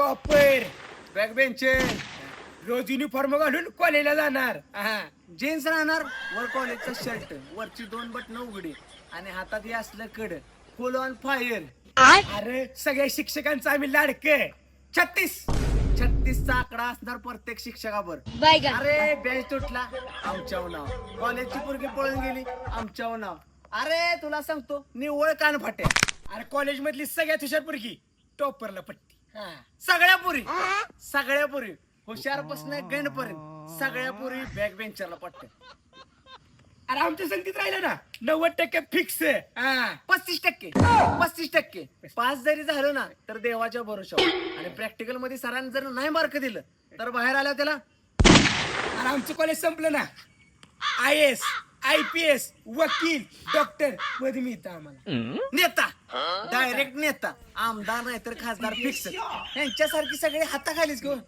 Topper back bencher रोज uniform घालून कॉलेजला जाणार. जीन्स राहणार, वर कॉलेजचा शर्ट, वरची 2 बटन उघडी आणि हातात हे असलं कड, फुल ऑन फायर. अरे सगळ्या शिक्षकांचं आम्ही लाडक. 36चा आकडा असणार प्रत्येक शिक्षकावर. अरे बेंच तुटला, आमच्यावर नाव. कॉलेजची पोरगी पळून गेली, आमच्यावर नाव. अरे तुला सांगतो, निव्वळ कान फाट्या. अरे कॉलेज मधली सगळ्यात हुशार पोरगी टॉपरला पट्टी. सगळ्या पुरी हुशारपासून गणपर्यंत सगळ्या पुरी बॅक बेंचरला पडते. अरे आमच्या संगतीत राहिलं ना 90% फिक्स. 35% पास जरी झालं ना तर देवाच्या भरोशावर. आणि प्रॅक्टिकल मध्ये सरांनी जर नाही मार्क दिलं तर बाहेर आल्या त्याला. अरे आमचं कॉलेज संपलं ना, IAS IPS वकील डॉक्टर पद मिळतं आम्हाला. नेता, डायरेक्ट नेता, आमदार नाही तर खासदार फिक्स. यांच्यासारखी सगळे हाताखालीच घेऊन